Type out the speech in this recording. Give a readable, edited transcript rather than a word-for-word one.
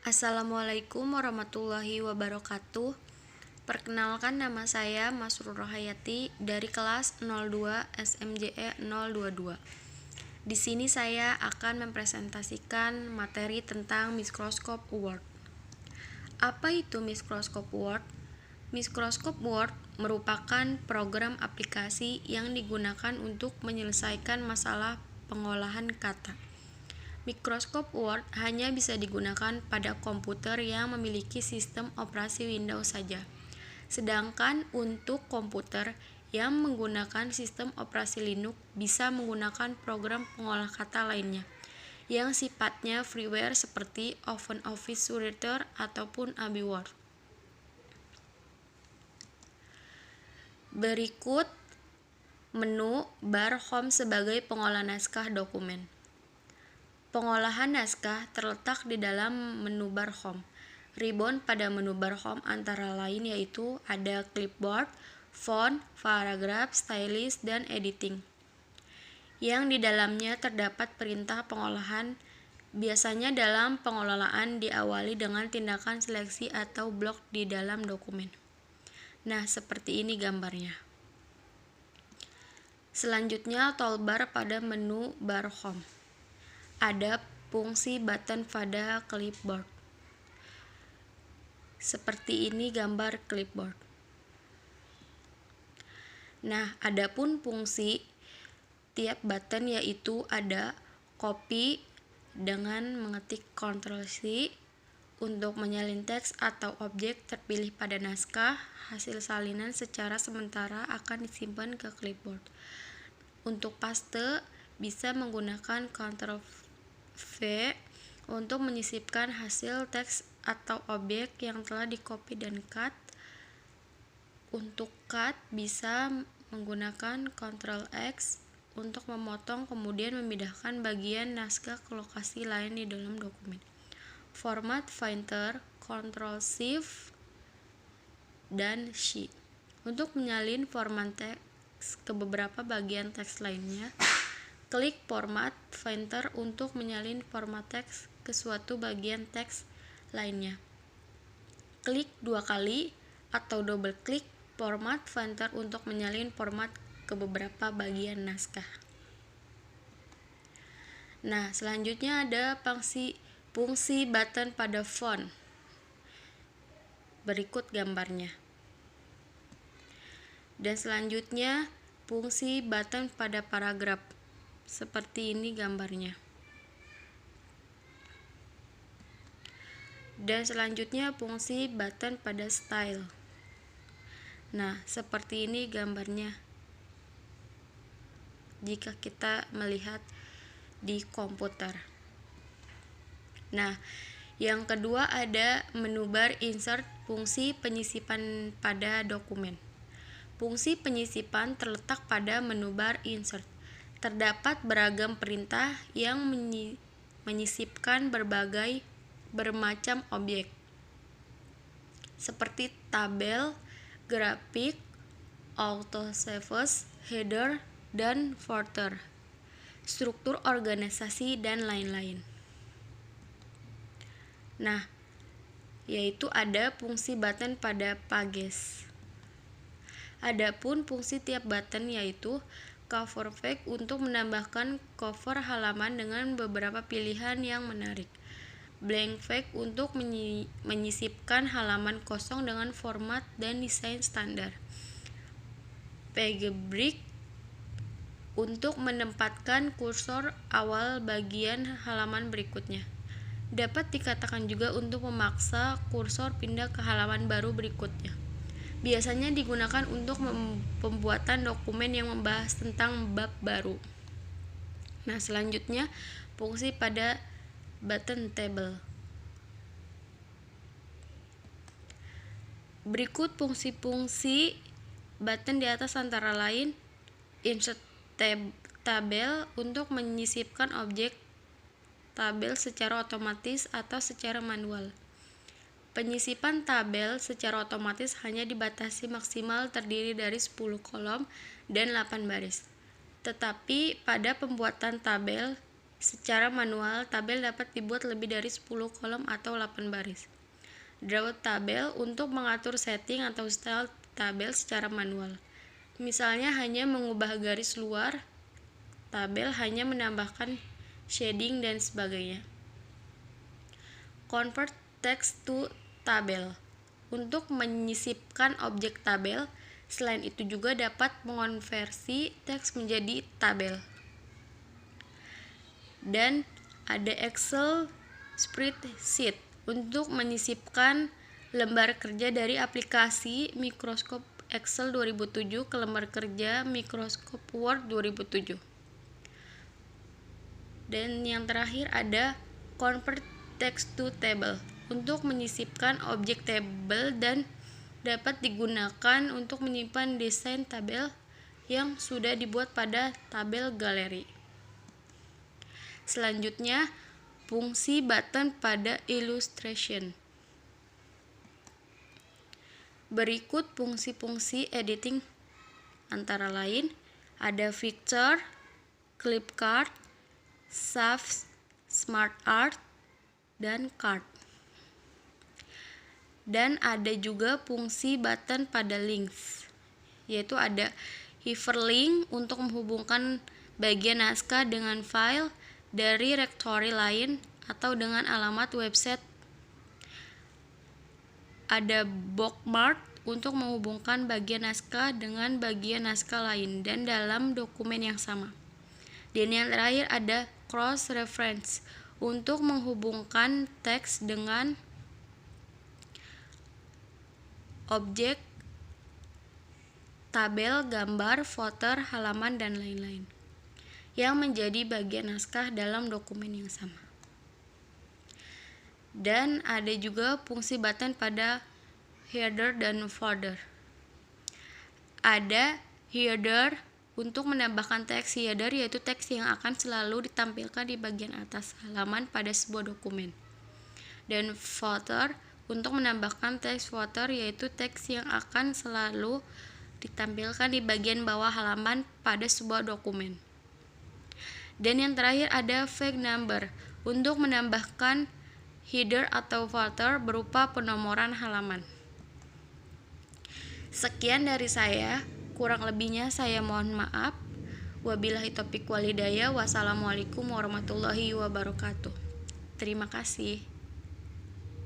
Assalamualaikum warahmatullahi wabarakatuh. Perkenalkan, nama saya Masrur Rohayati dari kelas 02 SMJE 022. Di sini saya akan mempresentasikan materi tentang Microscope Word. Apa itu Microscope Word? Microscope Word merupakan program aplikasi yang digunakan untuk menyelesaikan masalah pengolahan kata. Microscope Word hanya bisa digunakan pada komputer yang memiliki sistem operasi Windows saja. Sedangkan untuk komputer yang menggunakan sistem operasi Linux bisa menggunakan program pengolah kata lainnya yang sifatnya freeware seperti OpenOffice Writer ataupun ABI Word. Berikut menu bar home sebagai pengolah naskah dokumen. Pengolahan naskah terletak di dalam menu bar home. Ribbon pada menu bar home antara lain yaitu ada clipboard, font, paragraph, stylus, dan editing. Yang di dalamnya terdapat perintah pengolahan. Biasanya dalam pengelolaan diawali dengan tindakan seleksi atau blok di dalam dokumen. Nah, seperti ini gambarnya. Selanjutnya toolbar pada menu bar home. Ada fungsi button pada clipboard. Seperti ini gambar clipboard. Nah, adapun fungsi tiap button yaitu ada copy dengan mengetik Ctrl+C untuk menyalin teks atau objek terpilih pada naskah. Hasil salinan secara sementara akan disimpan ke clipboard. Untuk paste bisa menggunakan Ctrl+V untuk menyisipkan hasil teks atau objek yang telah di-copy dan cut. Untuk cut bisa menggunakan Ctrl+X untuk memotong kemudian memindahkan bagian naskah ke lokasi lain di dalam dokumen. Format Finder, Ctrl+Shift dan Shift untuk menyalin format teks ke beberapa bagian teks lainnya. Klik Format Finder untuk menyalin format teks ke suatu bagian teks lainnya. Klik 2 kali atau double klik Format Finder untuk menyalin format ke beberapa bagian naskah. Nah, selanjutnya ada fungsi button pada font. Berikut gambarnya. Dan selanjutnya fungsi button pada paragraf. Seperti ini gambarnya. Dan selanjutnya fungsi button pada style. Nah, seperti ini gambarnya jika kita melihat di komputer. Nah, yang kedua ada menu bar insert, fungsi penyisipan pada dokumen. Fungsi penyisipan terletak pada menu bar insert. Terdapat beragam perintah yang menyisipkan bermacam objek seperti tabel, grafik, autosaves, header, dan footer, struktur organisasi, dan lain-lain. Nah, yaitu ada fungsi button pada pages. Adapun fungsi tiap button yaitu cover page untuk menambahkan cover halaman dengan beberapa pilihan yang menarik. Blank page untuk menyisipkan halaman kosong dengan format dan desain standar. Page break untuk menempatkan kursor awal bagian halaman berikutnya. Dapat dikatakan juga untuk memaksa kursor pindah ke halaman baru berikutnya. Biasanya digunakan untuk pembuatan dokumen yang membahas tentang bab baru. Nah, selanjutnya fungsi pada button table. Berikut fungsi-fungsi button di atas antara lain insert tabel untuk menyisipkan objek tabel secara otomatis atau secara manual. Penyisipan tabel secara otomatis hanya dibatasi maksimal terdiri dari 10 kolom dan 8 baris. Tetapi pada pembuatan tabel secara manual, tabel dapat dibuat lebih dari 10 kolom atau 8 baris. Draw tabel untuk mengatur setting atau style tabel secara manual. Misalnya hanya mengubah garis luar tabel, hanya menambahkan shading dan sebagainya. Convert text to table untuk menyisipkan objek tabel. Selain itu juga dapat mengonversi teks menjadi tabel. Dan ada Excel spreadsheet untuk menyisipkan lembar kerja dari aplikasi Microsoft Excel 2007 ke lembar kerja Microsoft Word 2007. Dan yang terakhir ada convert text to table untuk menyisipkan objek tabel dan dapat digunakan untuk menyimpan desain tabel yang sudah dibuat pada tabel galeri. Selanjutnya, fungsi button pada illustration. Berikut fungsi-fungsi editing antara lain ada picture, clip card, save, smart art, dan card. Dan ada juga fungsi button pada links, yaitu ada hyperlink untuk menghubungkan bagian naskah dengan file dari repository lain atau dengan alamat website. Ada bookmark untuk menghubungkan bagian naskah dengan bagian naskah lain dan dalam dokumen yang sama. Dan yang terakhir ada cross reference untuk menghubungkan teks dengan objek, tabel, gambar, footer, halaman, dan lain-lain yang menjadi bagian naskah dalam dokumen yang sama. Dan ada juga fungsi button pada header dan footer. Ada header untuk menambahkan teks header, yaitu teks yang akan selalu ditampilkan di bagian atas halaman pada sebuah dokumen. Dan footer untuk menambahkan teks footer, yaitu teks yang akan selalu ditampilkan di bagian bawah halaman pada sebuah dokumen. Dan yang terakhir ada fake number untuk menambahkan header atau footer berupa penomoran halaman. Sekian dari saya, kurang lebihnya saya mohon maaf. Wabillahi taufiq wal hidayah. Wassalamualaikum warahmatullahi wabarakatuh. Terima kasih.